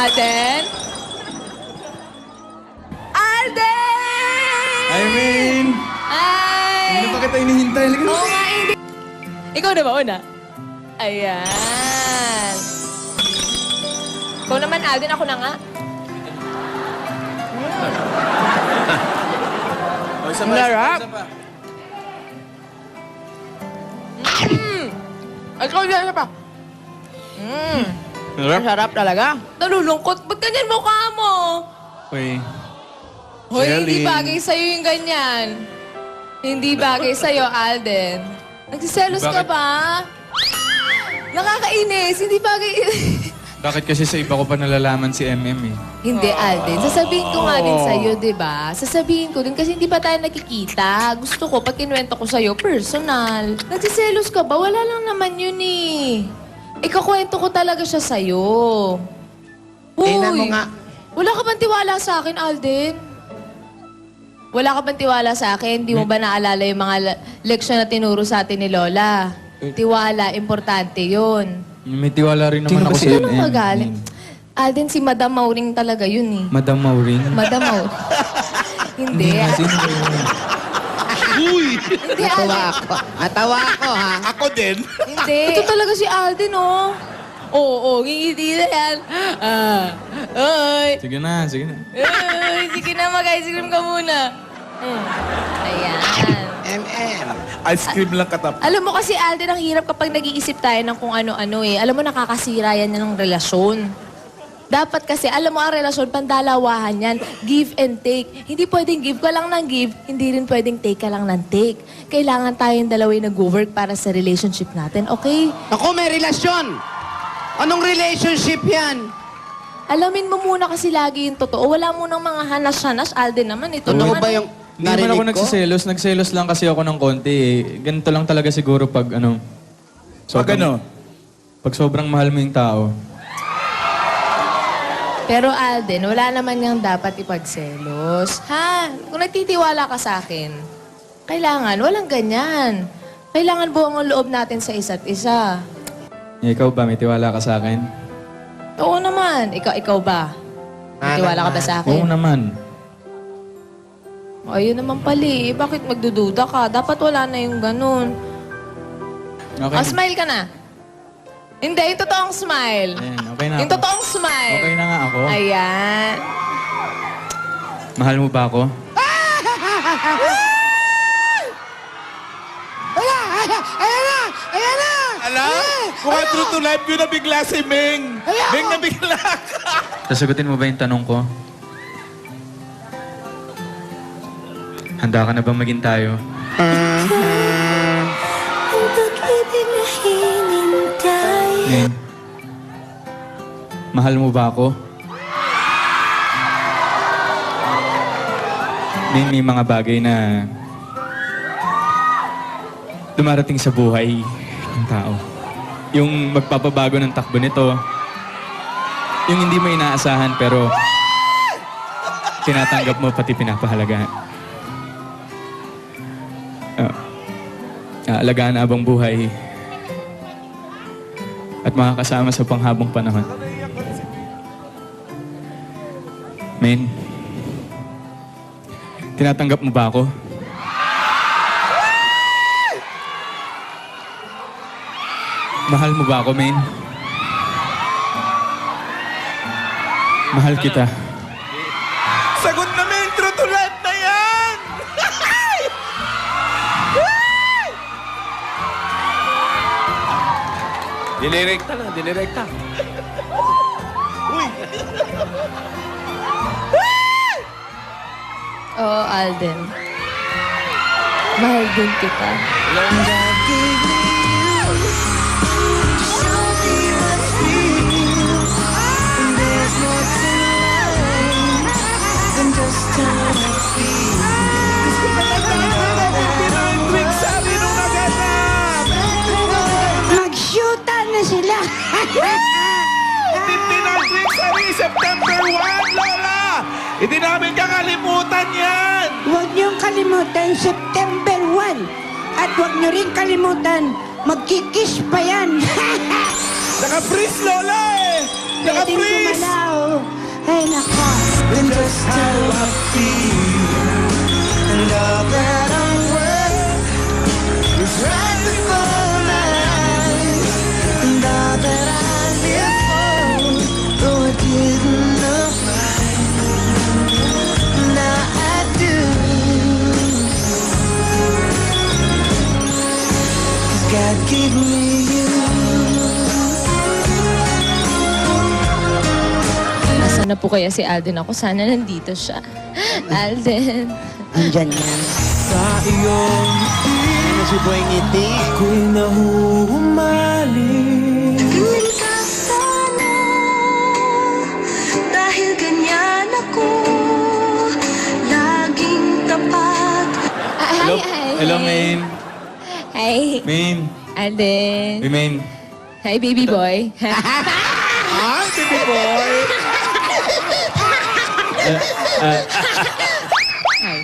Alden? Alden! I mean, Ay! hindi pa kita inihintay. Halika Oo na. nga, hindi. Ikaw na ba una? Ayan. Ikaw naman, Alden. Ako na nga. O, isa pa, Larap. isa pa. Ikaw na pa. Ang sarap talaga. Nalulungkot. Ba't ganyan mukha mo? Uy, Hoy, hindi Shelly. bagay sa'yo yung ganyan. Hindi bagay sa'yo, Alden. Nagsiselos ka Bakit? ba? Nakakainis. Hindi bagay... bakit kasi sa iba ko pa nalalaman si MM eh? Hindi, Alden. Sasabihin ko nga din sa'yo, di ba? Sasabihin ko din kasi hindi pa tayo nakikita. Gusto ko, pag kinuwento ko sa'yo, personal. Nagsiselos ka ba? Wala lang naman yun eh. Ikakwento ko talaga siya sa'yo. Tingnan mo nga. Wala ka bang tiwala sa akin, Alden? Wala ka bang tiwala sa akin? Di mo ba naalala yung mga leksyon na tinuro sa atin ni Lola? Tiwala, importante yun. May tiwala rin naman Sino ako ba sa si Ano MM. magaling? Alden, si Madam Mauring talaga yun eh. Madam Maureen. Madam Mauring. Hindi. Nga, sino ba yun? Hindi, Natawa Alden. ako. Natawa ako, ha? Ako din. Hindi. Ito talaga si Alden, oh. Oo, ngingiti na yan. Ay. Sige na, sige na. Ay, sige na, mag-ice cream ka muna. Ayan. MM. Ice cream lang katap. Alam mo kasi, Alden, ang hirap kapag nag-iisip tayo ng kung ano-ano eh. Alam mo, nakakasira yan ng relasyon. Dapat kasi, alam mo, ang relasyon, pandalawahan yan. Give and take. Hindi pwedeng give ka lang ng give, hindi rin pwedeng take ka lang ng take. Kailangan tayong dalawa yung nag-work para sa relationship natin, okay? Ako, may relasyon. Anong relationship yan? Alamin mo muna kasi lagi yung totoo. Wala mo ng mga hanas-hanas. Alden naman, ito Totoo naman. ba yung Hindi naman ako narinig ko? nagsiselos. Nagselos lang kasi ako ng konti eh. Ganito lang talaga siguro pag ano. Pag ano? Pag sobrang mahal mo yung tao. Pero Alden, wala naman yung dapat ipagselos. Ha? Kung nagtitiwala ka sa akin, kailangan, walang ganyan. Kailangan buong ang loob natin sa isa't isa. Ikaw ba, may tiwala ka sa akin? Oo naman. Ikaw ba? May tiwala ka ba sa Oo akin? naman. Ayun naman pali. Bakit magdududa ka? Dapat wala na yung ganun. Okay. Oh, smile ka na. Hindi, yung totoong smile. Ayan, okay na Yung ako. totoong smile. Okay na nga ako. Ayan. Mahal mo ba ako? Ayan na! Ala? Mukhang true to life yun na bigla si Ming. Ming na bigla ka. Sasagutin mo ba yung tanong ko? Handa ka na bang maging tayo? Ngayon, mahal mo ba ako? May mga bagay na dumarating sa buhay ng tao. Yung magpapabago ng takbo nito. Yung hindi mo inaasahan pero tinatanggap mo pati pinapahalagahan. Aalagaan abang buhay at makakasama sa panghabang panahon. Men, tinatanggap mo ba ako? Mahal mo ba ako, men? Mahal kita. Sagot na Ming, true to life na yan. Dinirekta na, dinirekta. Uy! Oo, Alden. Mahal din kita. Sabi nung naganap! Mag-shoota na sila. 59 weeks sabi, September 1, Lola! Hindi namin kakalimutan yan! Huwag niyong kalimutan, September 1. At huwag niyo rin kalimutan, magkikis pa yan. Naka-freeze, Lola eh! pwedeng Naka-freeze! gumalaw. Ay, nako. And just how I feel, and all that I'm worth is right before my eyes, and all that I live for, though I didn't know why, now I do. 'Cause God gave me you. Nasaan na po kaya si Alden ako? Sana nandito siya. Alden. Andyan yan. Sa iyong Ano si Boy Ngiti? ako'y nahuhumaling. Tingin ka sana, dahil ganyan ako, laging tapat. Hello, hello, Main. Hi. Main. Alden. Hey, Main. Hi, baby boy. Ah, baby boy.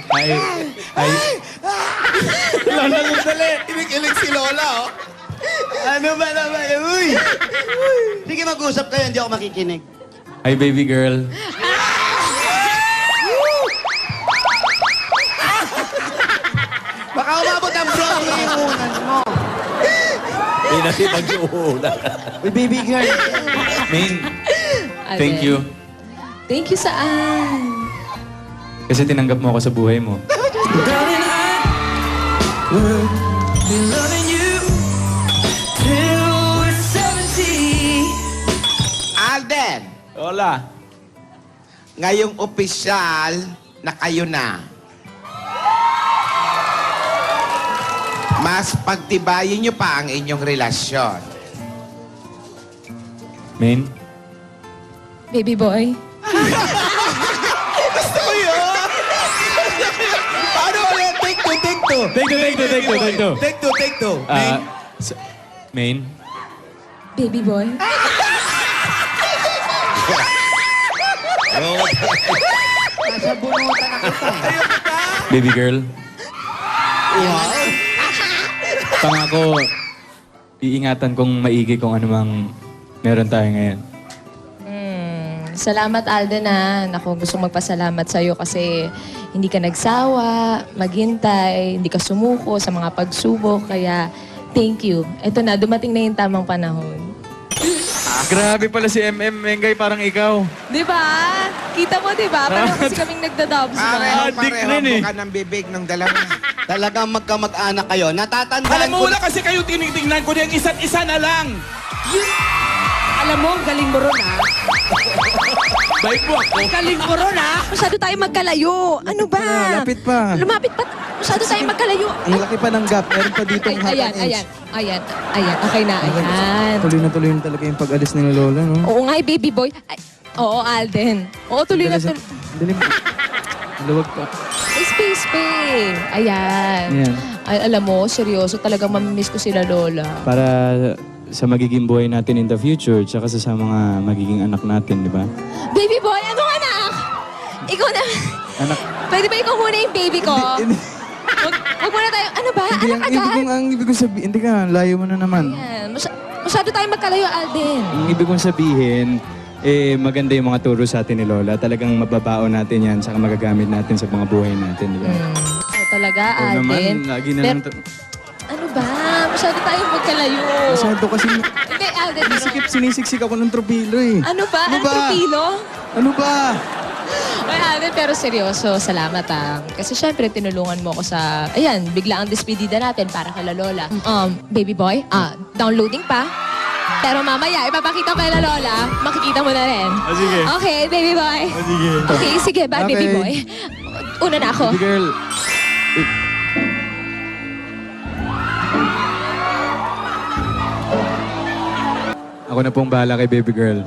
Hi. Hi. Lola, dali. Inig-inig si Lola, oh. Ano ba naman? Uy! Sige, mag-usap kayo. Hindi ako makikinig. Hi, baby girl. Baka umabot ang vlog mo yung unan mo. Uy, baby girl. Main, Alden. thank you. Thank you saan? Kasi tinanggap mo ako sa buhay mo. Darling, I will be loving you till we're 70. Alden, Lola. ngayong opisyal na kayo na. Mas pagtibayin niyo pa ang inyong relasyon. Main, Baby boy. Gusto ko yun! Paano ulit? Take two, take two. Take two, take two, take two, take two. Take two, take two. ah, Main, Baby boy. Nasa bunutan na kita. baby girl. Pangako, iingatan kong maigi kung anumang meron tayo ngayon. Salamat Alden ha. Naku, gusto magpasalamat sa'yo kasi hindi ka nagsawa, maghintay, hindi ka sumuko sa mga pagsubok. Kaya thank you. Ito na, dumating na yung tamang panahon. Grabe pala si MM, Mengay, parang ikaw. Di ba? Kita mo, di ba? Parang kasi kaming nagdadobs ba? Dick Pareho rin eh. buka ng bibig ng dalawa. Talagang magkamag-anak kayo. Natatandaan Alam mo ko. wala kasi kayo tinitingnan ko yung isa't isa na lang. Alam mo, ang galing mo ron, ha? Bait mo ako. Galing mo ron, ha? Masyado tayo magkalayo. Ano ba? Lapit pa. Lumapit pa. Masyado tayo magkalayo. Ang laki pa ng gap. Meron pa dito ang Ayan, ayan. Ayan. Ayan. Okay na, ayan. Tuloy na talaga yung pag-alis ni Lola, no? Oo nga, baby boy. Ay, oo, Alden. Oo, tuloy na tuloy. Dali mo. Luwag pa. May space pa eh. Ayan. Ayan. Ay, alam mo, seryoso, talagang mamimiss ko sila Lola. Para sa magiging buhay natin in the future, tsaka sa mga magiging anak natin, di ba? Baby boy, ano anak? Ikaw na. Anak, Pwede ba ikaw muna yung baby ko? Wag muna tayo. Ano ba? Hindi, Anak agad? ang ibig kong sabihin, hindi ka, layo mo na naman. Ayan. Masyado tayo magkalayo, Alden. ang ibig kong sabihin, maganda yung mga turo sa atin ni Lola. Talagang mababaon natin yan, saka magagamit natin sa mga buhay natin, di ba? So, talaga, Oo Alden. naman, lagi na lang. Ano ba? Masyado tayong magkalayo. Masyado kasi Hindi, Alden. Pero, sinisiksik ako ng tropilo eh. ano ba? Ano Ano ba? pilo? Ano ba? Ay, Alden, pero seryoso, salamat Kasi syempre, tinulungan mo ako sa, ayan, bigla ang despedida natin para kay Lola. Baby boy, downloading pa. Pero mamaya, ipapakita ko kay Lola, makikita mo na rin. sige. Okay, baby boy. Sige. Okay, sige, bye, baby Okay. boy. Una na ako. Baby girl. Ako na pong bahala kay baby girl.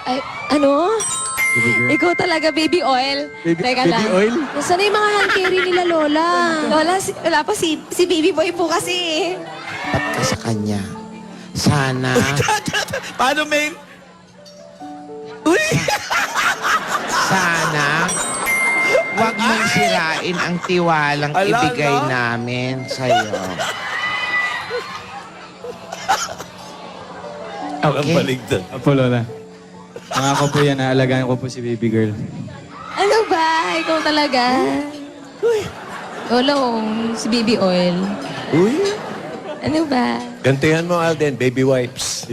Ay, ano? Baby girl. Ikaw talaga, baby oil. Teka baby lang. oil? Nasaan na yung mga hand carry nila, Lola? Lola, wala pa si baby boy po kasi. Pat ka sa kanya. Sana. Paano, main? Sana. Huwag mong sirain ang tiwalang Ala, ibigay ala. namin sa'yo. Ang baligtad. Opo, Lola. Pangako po yan, aalagaan ko po si baby girl. Ano ba? Ikaw talaga? Lolo, si baby oil. Uy. Ano ba? Gantihan mo, Alden, baby wipes.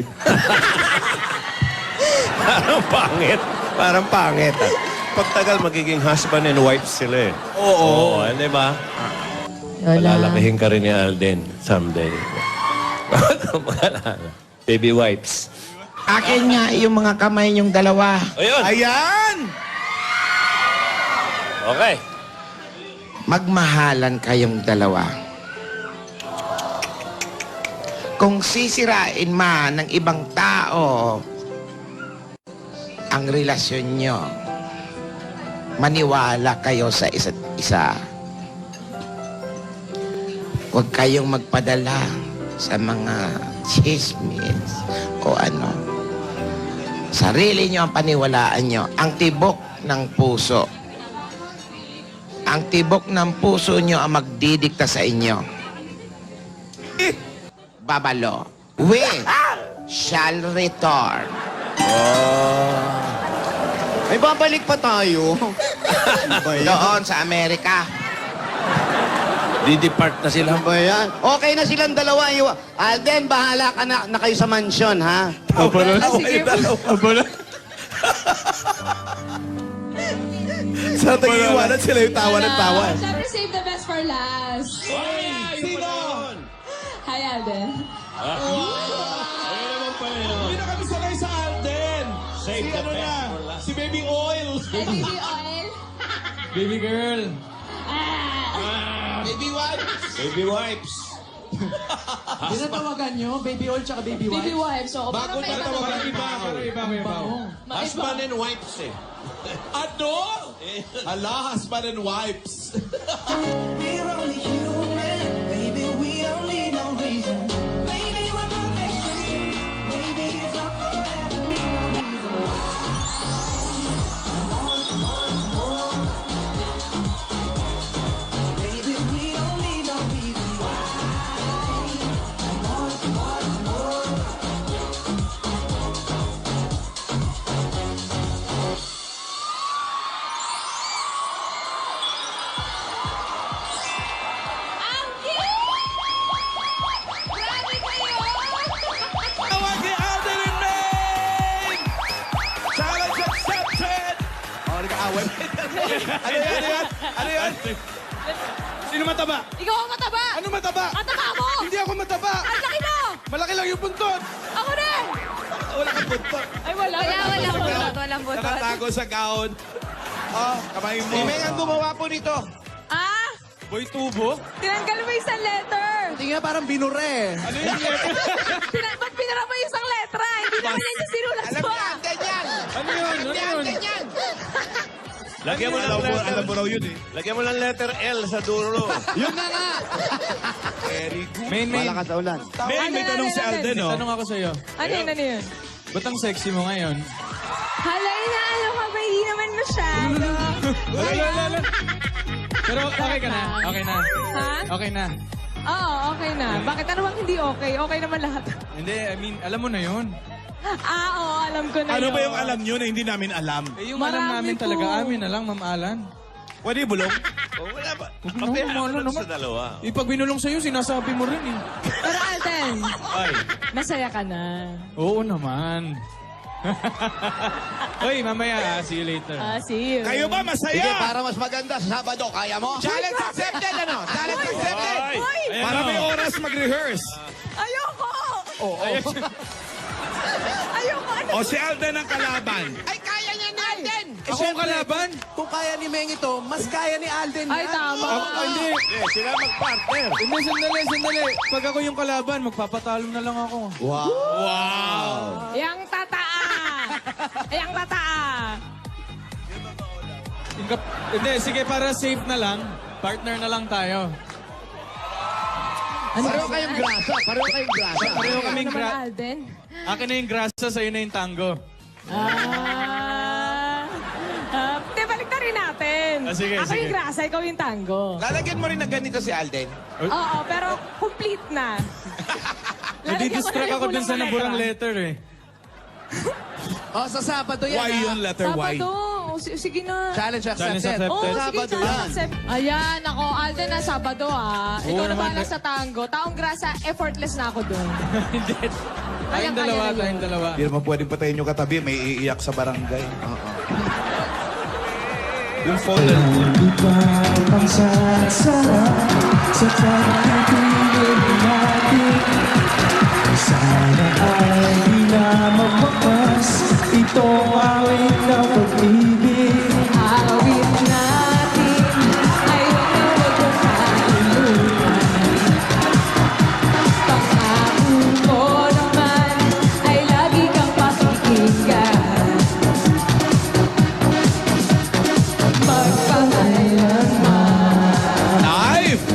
Parang pangit. Parang pangit. Pagtagal, magiging husband and wife sila eh. Oo. Di ba? Lola. Palalakihin ka rin ni Alden someday. Baby wipes. Akin nga yung mga kamay niyong dalawa. Ayun. Ayan! Okay. Magmahalan kayong dalawa. Kung sisirain man ng ibang tao ang relasyon nyo, maniwala kayo sa isa't isa. Huwag kayong magpadala sa mga chismis o ano. Sarili nyo ang paniwalaan nyo. Ang tibok ng puso. Ang tibok ng puso nyo ang magdidikta sa inyo. Babalo, we shall return. May babalik pa tayo. Doon sa Amerika. Didepart na sila. Ano ba yan? Okay na silang dalawa. Alden, bahala ka na kayo sa mansyon, ha? Opo, Lola. Sige po. Opo, Lola. Sa nag-iiwanan sila yung tawa ng tawa. Siyempre, save the best for last. Sino? Hi, Alden. Hindi na kami sanay sa Alden. Si ano na? Si Baby Oil. And baby oil. Baby girl. Baby wife. Baby wipes. Baby wife. So, Bago na tawagan iba. Husband and wipes eh. Ano? Ala, husband and wipes. We're only human, baby, we don't need no reason. Baby, we're perfect. Baby, it's not forever. Baby, we don't need no reason why. Tawag ni Alden and Maine! Challenge accepted! Oh, nag-aaway. Ano yan? Ano yan? Sino mataba? Ikaw ang mataba! Ano mataba? Mataba mo! Hindi ako mataba. Ang laki mo! Malaki lang yung buntot. Ako rin! Wala kang buntot. Ay, wala. Walang butot. Walang butot. Nakatago sa gown. Oh, kamay mo. Si Meng ang gumawa po nito. Ah! Boy tubo? Tinanggal mo isang letter! Hindi nga parang binure. Ano yung letter? Ba't pinara mo isang letra? Hindi naman yan yung sinulat Alam mo. niya, Alden yan. Ano yun? Ano yun? Alden yan. Lagyan mo lang Alam mo raw yun eh. Lagyan mo lang letter L sa dulo. Yun na nga. Very good. Main. Malakas sa ulan. May tanong si Alden, oh. Tanong ako sa'yo. Ano yun? Ano yun? Ba't ang sexy mo ngayon? Hala, inaano ka ba? Hindi naman masyado. Wala. Pero okay ka na. Okay na. Ha? Okay na. Oo, okay na. Bakit? Ano bang hindi okay? Okay naman lahat. Hindi, I mean, alam mo na yun. Oo, alam ko na Ano yun. ba yung alam nyo na hindi namin alam? Eh, yung alam Marami namin po. talaga, amin na lang, Ma'am Alan. Pwede bulong? Wala ba? Huwag na, Pabayaan Ma'am mo Alan lang naman. sa dalawa. Eh, pag binulong sa'yo, sinasabi mo rin eh. Pero Alden, Ay. masaya ka na. Oo naman. Oy, mamaya, see you later. See you. Kayo ba masaya? Sige, para mas maganda sa Sabado, kaya mo? Challenge accepted, ano? Challenge accepted. Ay. Ayan Para o. may oras mag-rehearse. Ayoko! Ayoko! Ano? O si Alden ang kalaban. Ay, kaya niya ni Alden. Ako ang kalaban? Kung kaya ni Meng ito, mas kaya ni Alden Ay, tama. Hindi. Sila mag-partner. Hindi, sandali. Pag ako yung kalaban, magpapatalo na lang ako. Wow. Yang tataa! Yang tataa! Hindi, sige, para safe na lang, partner na lang tayo. Pareho kayong grasa. Pareho kayong grasa. Pareho kaming Ano naman, Alden? Akin na yung grasa, sa'yo na yung tango. Hindi, balik na rin natin. Sige, Ako sige. yung grasa, ikaw yung tango. Lalagyan mo rin ng ganito si Alden. Oo, pero complete na. Lalagyan ko na Nadidistract yung ako dun sa kulang na naburang letra. letter eh. Oh, sa Sabado yan. Why yun, letter Y? Sabado. Sige na. Challenge Challenge accepted. accepted. Oh, sige, Sabado challenge yan. accept. Ayan, ako, Alden na Sabado Ikaw na naman, ba sa tango? Taong grasa, effortless na ako doon. Hindi. Tayong Kayang-kaya dalawa, na yun. tayong dalawa. Hindi naman pwedeng patayin yung katabi. May iiyak sa barangay. Yung phone na Sana ay di na magwakas itong awit ng pag-ibig. Awit natin ay huwag na makalimutan. Pangako ko naman ay lagi kang pakikinggan. Magpakailanman Knife!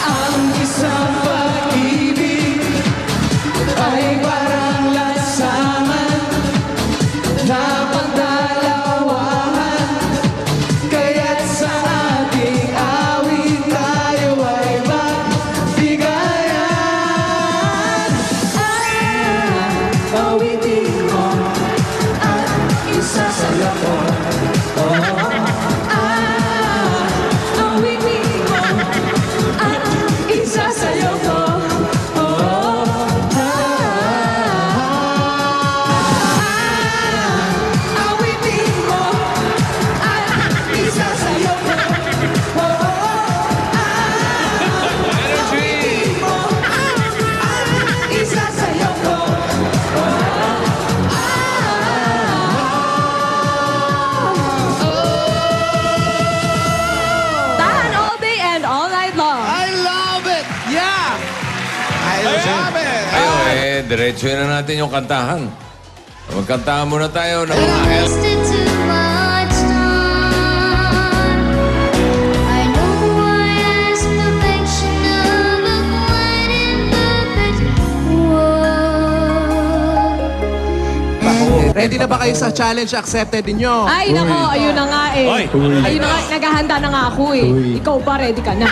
Ang isang pag-ibig ay parang lansangan na pagdalawahan. Kaya't sa ating awit tayo ay magbigayan. Awitin mo at isasayaw ko. awitin mo at isasayaw ko. Awitin mo at isasayaw ko. Awitin mo at isasayaw ko. Tahan all day and all night long. I love it! Yeah! Ayos sabi! Ayun, diretso na natin yung kantahan. Magkantahan muna tayo ng mga Wasted too much time. I know I asked perfection of a quite imperfect world. Ready na ba kayo sa challenge accepted ninyo? Ay, nako, ayun na nga eh. Oy. Ayun na nga, naghahanda na nga ako eh. Ikaw ba, ready ka na?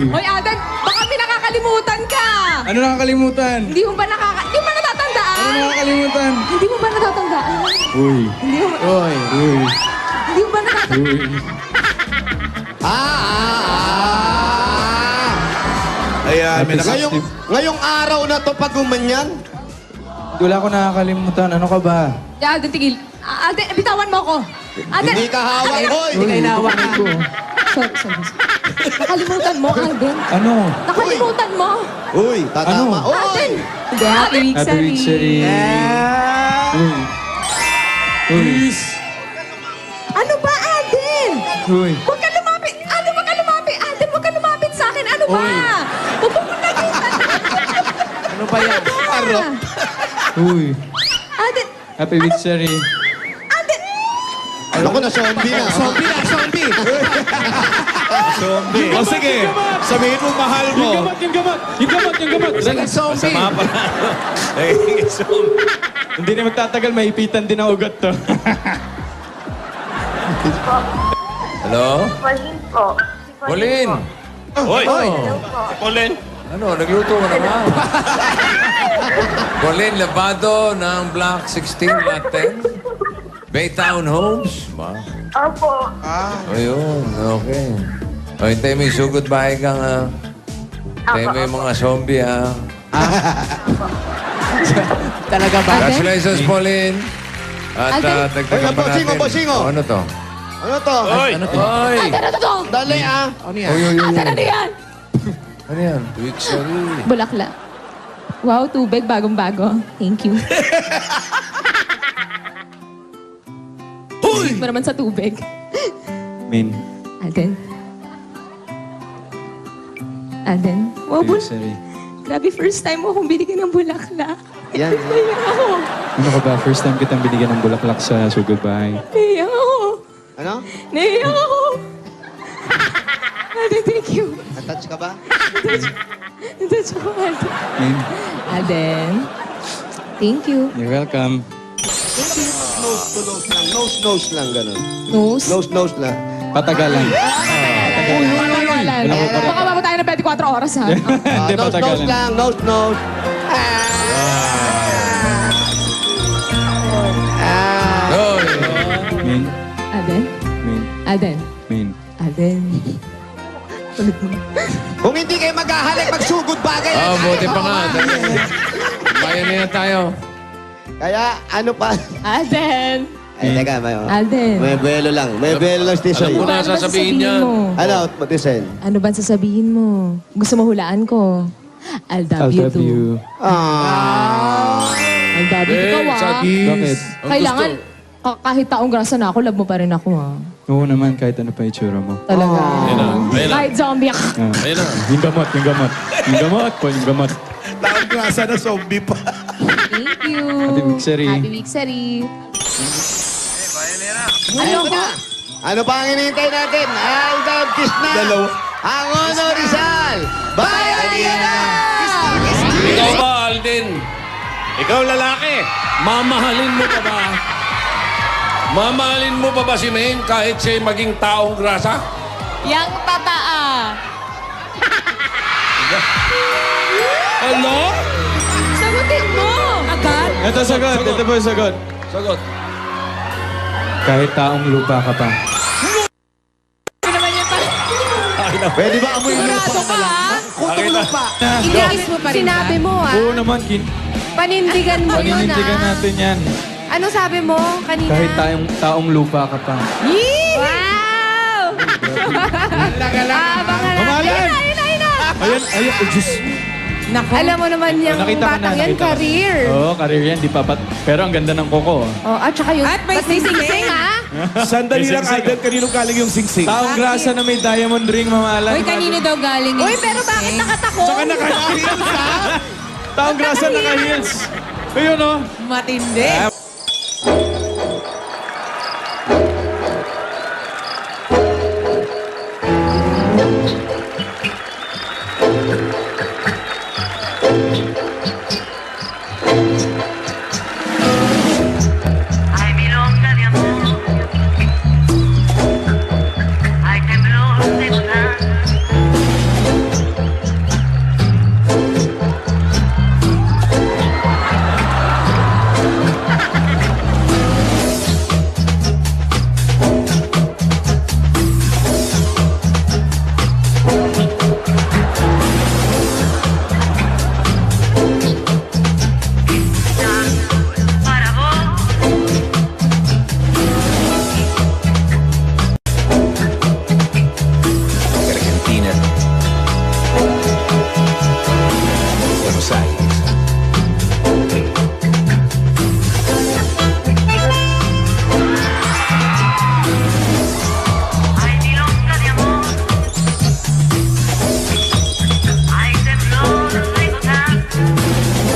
Hoy, Adan, baka may nakakalimutan ka! Ano nakakalimutan? Hindi mo ba natatandaan? Ano nakakalimutan? Hindi mo ba natatandaan? Uy. Hindi mo, Oy. Uy. hindi mo ba natatandaan? Uy. Ayan, may naka... Ngayong araw na to pag gumanyan, Wala ko nakakalimutan. Ano ka ba? Alden, tigil. Alden, bitawan mo ako. Alden, hindi ka hawak, hoy! Hindi kayo nahawakan ko. sorry. Nakalimutan mo, Alden. Ano? Nakalimutan mo. Uy, tatama. Ano? Alden. Uy! Hindi, happy week, Happy week, Sherry. Uy. Uy. Ano ba, Alden? Uy. Huwag ka lumapit! Alden, huwag ka lumapit! Alden, huwag ka lumapit sa akin! Ano ba? Huwag mo nakita! Ano ba yan? Harap. Uy. Alden! Happy week, Sherry. Alden! Ano ko na, zombie na. Zombie na, zombie! Zombie. O sige, sabihin mo mahal mo. Yung gamot. Sige, zombie! Masama pa. Nagiging zombie. Hindi na magtatagal, maipitan din ang ugat to. Hello? Pauline po. Pauline! Hoy! Ano? Pauline! Ano, nagluto ka naman. Pauline Labado ng Block 16 at 10. Baytown Homes. Ba? Opo. Ayun, okay. O, hintay mo yung sugod bahay kang... hintay mo yung mga zombie, Talaga ba? Congratulations, Pauline. At dagdagan pa natin. Bosingo. O, ano to? Ano to? Hoy! Oy! Ano to? Dali ah! Ano yan? Ano yan? Ano yan? Victory. Bulaklak. Wow, tubig, bagong-bago. Thank you. Huy! mo naman sa tubig. Min. Alden. Alden. Wow, Happy week, Sherry. grabe, first time mo akong binigyan ng bulaklak. Yan. Naiyak ako. Ano ka ba? First time kitang binigyan ng bulaklak sa sugod bahay. Naiyak ako. Ano? Naiyak ako. Alden, thank you. Attach ka ba? Natouch ako, Alden. Min, Alden. Thank you. you're welcome. Nose to nose lang. Nose lang, ganun. Nose. Nose lang. Patagalan. Patagalan. Baka mamo tayo ng 24 oras ha. Hindi, Nose patagalan. lang, nose. Hoy! Main, Alden? main, Alden? main. Alden. Kung hindi kayo maghahalik, magsugod bagay. Buti pa nga. Bayan na tayo. Kaya, ano pa? Alden! Ay, teka, Alden. may buwelo lang. May buwelo lang, Stisay. Alam ko na sasabihin niyan. mo? Ano, Tisen? Ano ba sasabihin mo? Gusto mo hulaan ko? I'll I'll love you love too. you. I'll love you too ka, Bakit? Kailangan, kahit taong grasa na ako, love mo pa rin ako, ha? Oo naman, kahit ano pa itsura mo. Talaga. Ayun na. Kahit zombie ako. Ayun na. Yung gamot. Yung gamot po, yung gamot. Taong grasa na zombie pa. Thank you. Happy Wixery. Happy Wixery. Ano pa? Ano pa ang hinihintay natin? Aldab Kiss na! Dalawa. Ang Ono Rizal! Bayanihan! Ikaw ba, Alden? Ikaw lalaki. Mamahalin mo pa ba? Mamahalin mo pa ba si Maine kahit siya maging taong grasa? Yang tataa. Ano? Sagutin mo! Agad? Ito sagot. Ito po yung sagot. Sagot. Kahit taong lupa ka pa. Pwede ba amoy lupa ka lang? Kutong lupa. Inis mo pa rin Sinabi mo, ha? Oo naman, Panindigan mo yun, paninindigan natin yan. Ano sabi mo kanina? Kahit taong lupa ka pa. Wow! Abangan Mamahalin! Ayan, Diyos. Alam mo naman yung Nakita ko na, batang yan, nakita ko. career. Oo, career yan. Di pa, pero ang ganda ng koko. Oh, at saka yung... At may sing-sing, ha? Sandali lang, Alden. Kaninong galing yung sing-sing? Taong grasa na may diamond ring, mamahalan. daw galing Uy, pero bakit nakatakot? Saka naka-heels, ha? Taong grasa naka-heels. Ayun, oh. Matindi. Hay milonga de amor, hay temblor de gozar. Para vos. Argentina. Buenos Aires. Hay milonga de amor, hay temblor de gozar.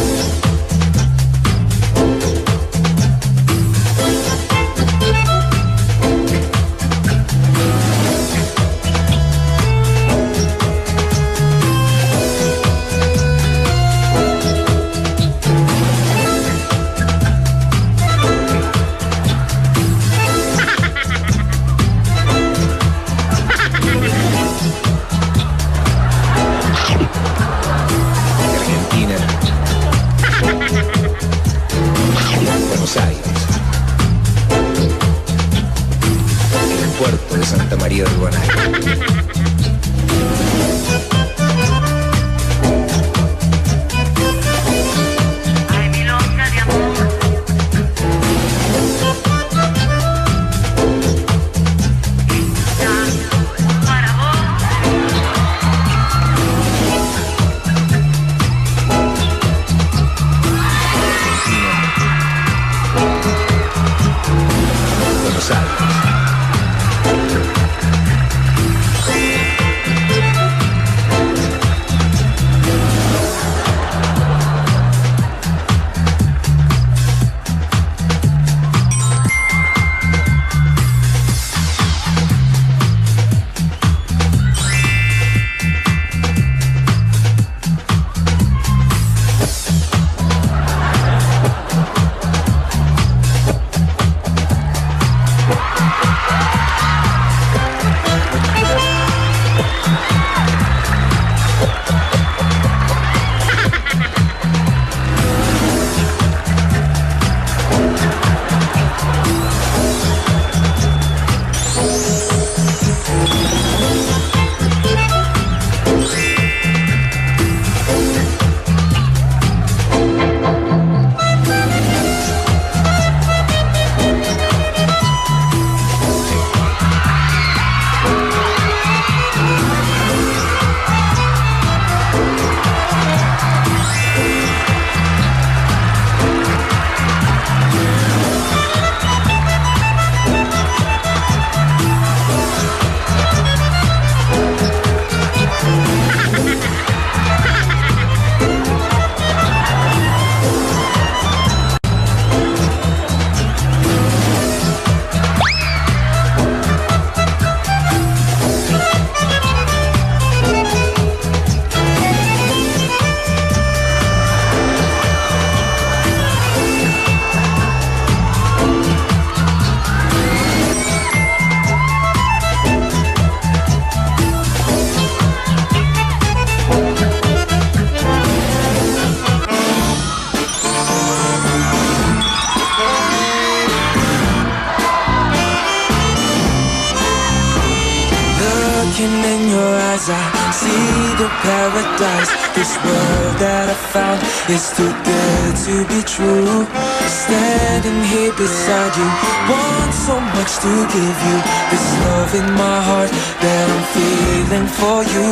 see the paradise. This world that I found is too good to be true. Standing here beside you, want so much to give you. This love in my heart that I'm feeling for you.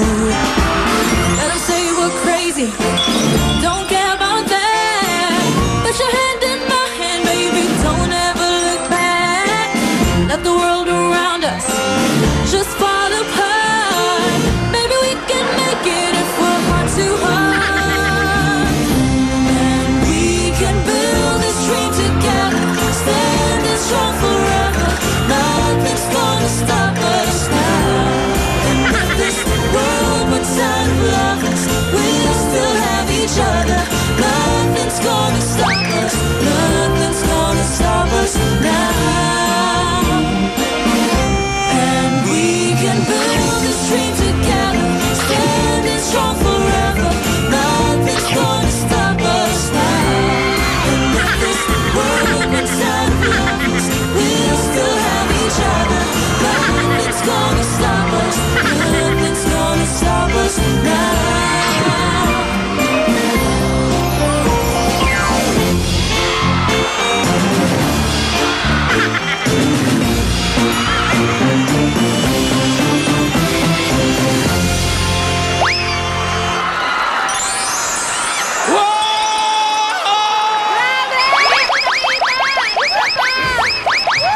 Let them say we're crazy, don't care about that. Put your hand in my hand, baby, don't ever look back. Let the world around us just fall apart. Maybe we can make it if we're heart to heart. And we can build this dream together, standing strong forever. Nothing's gonna stop us now. And if this world runs out of lovers, we'll still have each other. Nothing's gonna stop us. Nothing's gonna stop us now. And we can build this dream together, standing strong forever. Nothing's gonna stop us now. And if this world runs out of lovers, we'll still have each other. Nothing's gonna stop us. Nothing's gonna stop us now.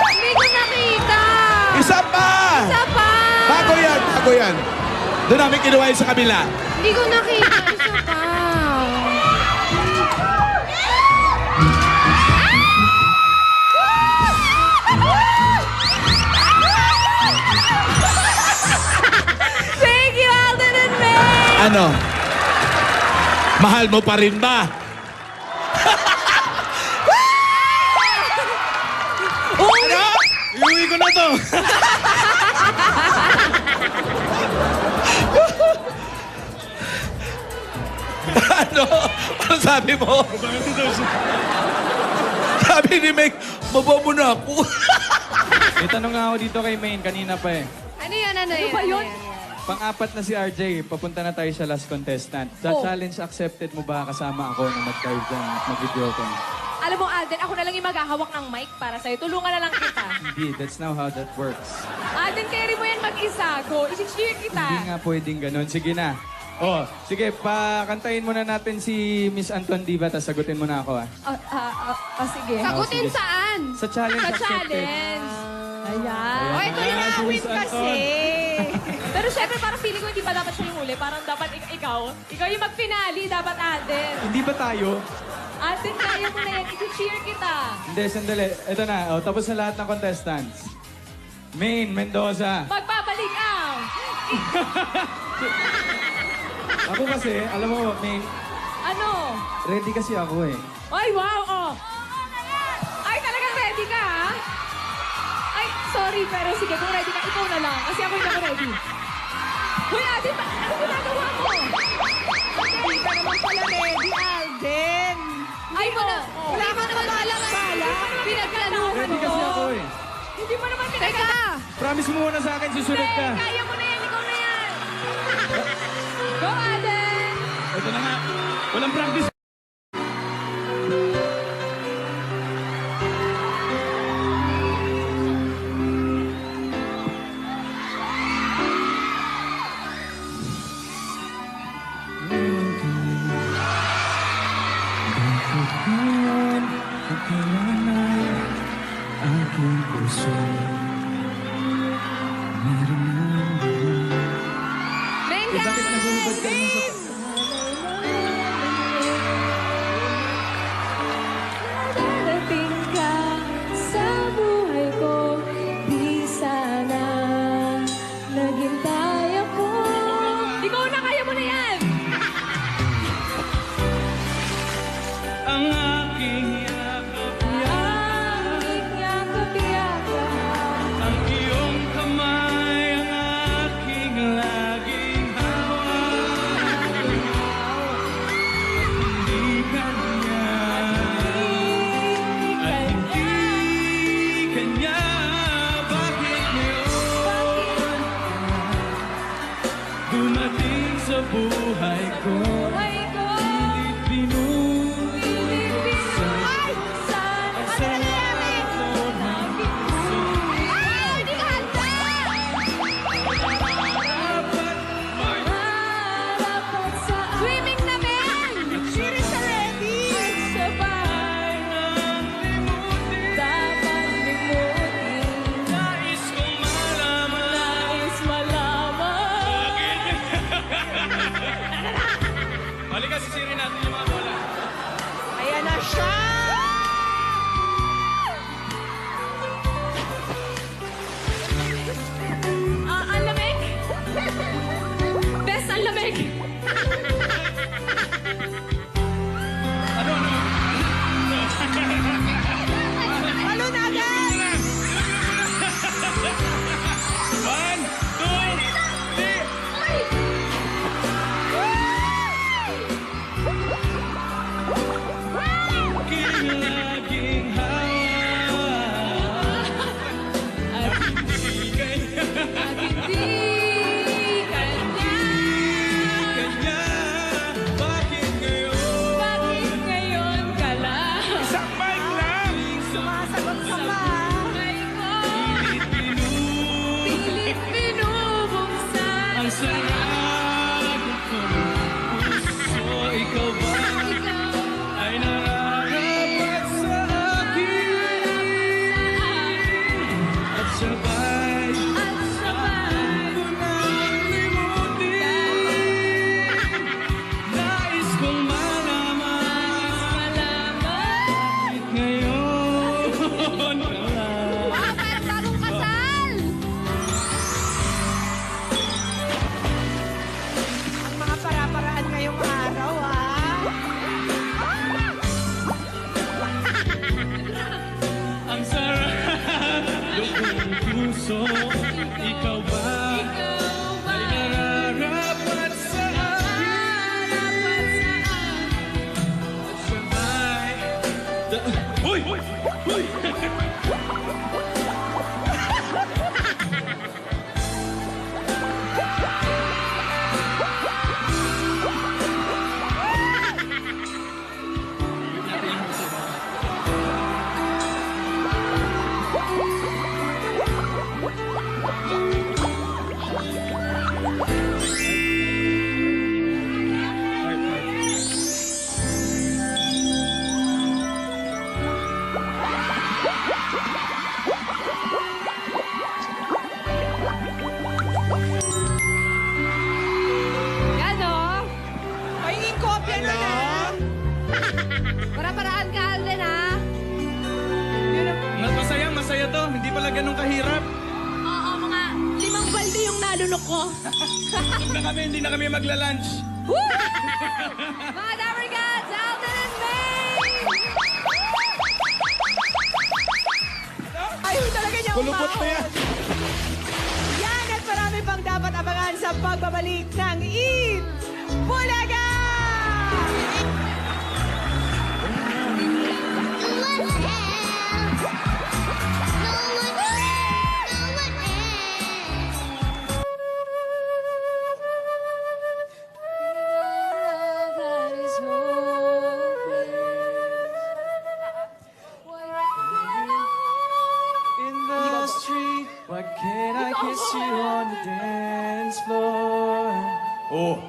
Hindi ko nakita! Isa pa! Isa pa! Bago yan. Doon namin kinuha yun sa kabila. Hindi ko nakita. Isa pa. Thank you, Alden and May! Ano? Mahal mo pa rin ba? Ano? Iuwi ko na to. Ano? Ano sabi mo? Sabi ni Meg, baba mo na ako. May tanong nga ako dito kay Maine kanina pa eh. Ano yun? Ano yun? Pang-apat na si RJ, papunta na tayo sa last contestant. Sa challenge, accepted mo ba kasama ako na mag-dive dyan, mag-video ko? Alam mo, Alden, ako na lang yung maghahawak ng mic para sa'yo. Tulungan na lang kita. Hindi, that's now how that works. Alden, carry mo yan mag-isa ko. Isi-cheer kita. Hindi nga pwedeng ganun. Sige na. Oh, sige, pakantayin muna natin si Miss Anton Diva, tapos sagutin mo na ako ah. Sige. Sagutin sige. saan? Sa challenge Sa accepted. challenge. Ayan. Oh, ito yung si awit Miss kasi. Pero syempre, parang feeling ko hindi pa dapat siya yung huli. Parang dapat ikaw yung mag-finale. Dapat Alden. Hindi ba tayo? Alden, kaya mo na yan. Isi-cheer kita. Hindi, sandali. Ito na, oh, tapos na lahat ng contestants. Maine, Mendoza. Magbabalik ang... Ako kasi, alam mo, Maine, Ano? ready kasi ako eh. Ay, wow! Oh. Ay, talagang ready ka, ha? Ay, sorry, pero sige, kung ready ka, ikaw na lang. Kasi ako hindi ako ready. Hoy, Alden, ano ginagawa mo? Hindi ka naman pala ready, Alden. Ay, mo na. Wala ka naman bala. Pinagplanuhan Ready mo. kasi ako eh. Hindi mo naman Teka! pinagplanuhan. Promise mo muna sa akin, susunod ka. Kaya mo na yan, ikaw na yan. Go, Alden! Ito na nga. Walang practice. Main Bakit naghulubad ka naman sa... Darating ka sa buhay ko, di sana naghintay ako. Ikaw na, kaya mo na yan! Ang aking Ang yakap-yakap. ang iyong kamay, ang aking laging hawak. sa buhay ko. Swimming na, Ben! Siri sa ready! Halika, sisirin natin yung mga bola. Ayan na siya! Ang lamig! Best, ang lamig! Talon agad! 1, 2, 3. Laging hawa at hindi kanya bakit ngayon ka lang? Isang mic lang! Sumasagot ka pa. Pilit binubuksan ang sarap ng puso? Ikaw ba ay nararapat sa akin at sabay ko nang limutin? Nais kong malaman bakit ngayon ka lang. Baka parang bagong kasal! Ang mga para-paraan ngayong araw, ha? Ang sarap ng puso. Ikaw ba ay nararapat sa akin at sabay Uy! Uy! Yan o! Pahinging kopya na na. Para-paraan ka, Alden, ha? Masaya to. Hindi pala ganun kahirap. Oo, mga 5 balde yung nalunok ko. Hindi na kami magla-lunch. Mga Dapper Cats, Alden and May! Ayun talaga niyang Kulubot na yan. Yan at marami pang dapat abangan sa pagbabalik ng Eat Bulaga! In the street, why can't I kiss you on the dance floor? Oh,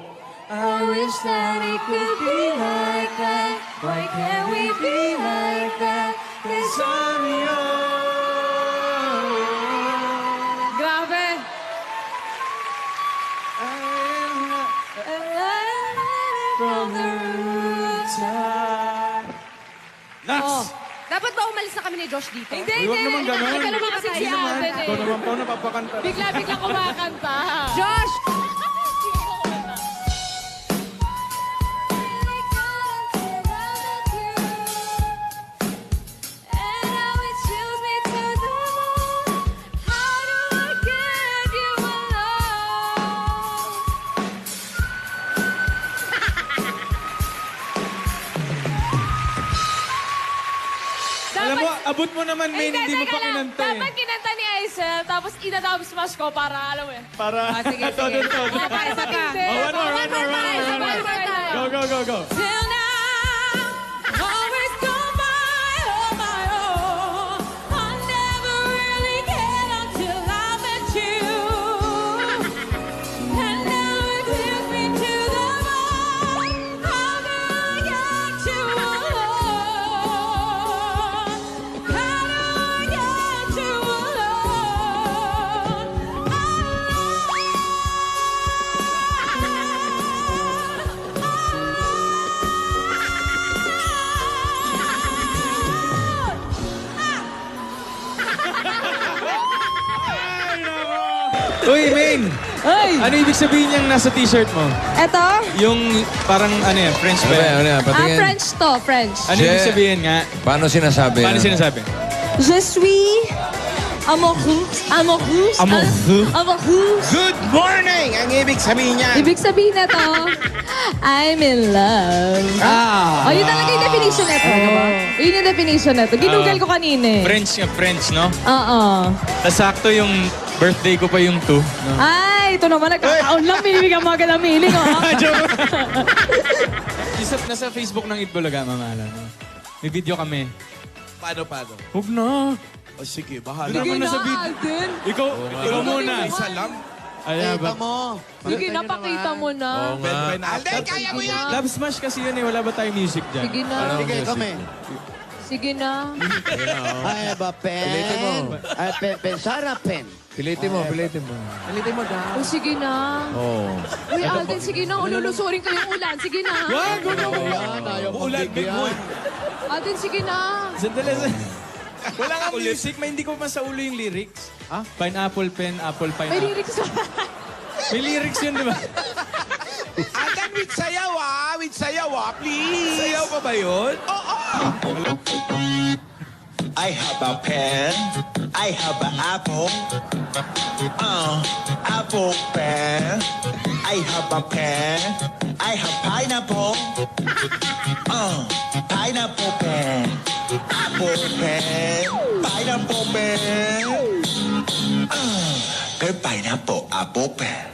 I wish that it could be like that. Why can't we be like that? 'Cause I'm yours. Grabe! From the rooftop. Nuts! Dapat ba umalis na kami ni Josh dito? Hindi, Huwag naman ganun. Ikaw naman kasi si Alden eh. Ikaw naman po napapakanta. Bigla-bigla kumakanta. Josh! Alam mo, abot mo naman, Main, hindi mo teka pa lang. kinanta eh. Dapat kinanta ni Aisel, tapos ina-dub smash ko para, alam mo eh. Para, sige, sige. todo. Para sa ka. Hindi. Oh, one more. go. Till now, always gone my own. I never really cared until I met you. And now it hits me to the bone. How do I get you alone? How do I get you Uy, Main! Ay! Ano ibig sabihin niyang nasa t-shirt mo? Eto? Yung parang ano yan, French Ano ba yan? ba? Ano yan? Patingin. French to, French. Ano ibig sabihin nga? Paano sinasabi? Paano yan? sinasabi? Je suis amoureuse. Amoureuse. Amoureux. Amoureuse. Good morning! Ang ibig sabihin niya. Ibig sabihin na to, I'm in love. Ah! Oh, yun talaga yung definition na to. Yun yung definition na to. Ginugol ko kanina eh. French, no? Oo. Tapos sakto yung birthday ko pa yung 2. No? Ay, ito naman nagkakaon lang. Binibigyan mo agad ang meaning, oh. Joke. Nasa Facebook ng Itbulaga, mamahala. No? May video kami. Paano? Huwag na. O sige, bahala. Sige na, Alden. Ikaw muna. Isa lang. Ayan ba? Sige na, pakita mo na. Oo nga. Alden, kaya mo yan! Love Smash kasi yun eh. Wala ba tayong music dyan? Sige na. Sige, kami. Sige na. I have a pen. Pilitin mo. Ay, pen. Sarah pen. Pilitin mo, pilitin mo. Oh, sige na. Oo. Uy, Alden, sige na. Ululusurin ko yung ulan. Sige na. Wag! Ulan, big boy. Alden, sige na. Sandali. Wala nga music. May hindi ko pa sa ulo yung lyrics. Ha? Pineapple, pen, apple, May pineapple. lyrics ka. May lyrics yun, di ba? Alden, with sayaw please! Sayaw pa ba yun? I have a pen. I have an apple. Apple pen. I have a pen. I have pineapple. Pineapple pen. Apple pen. Pineapple pen. Cái pineapple apple pen.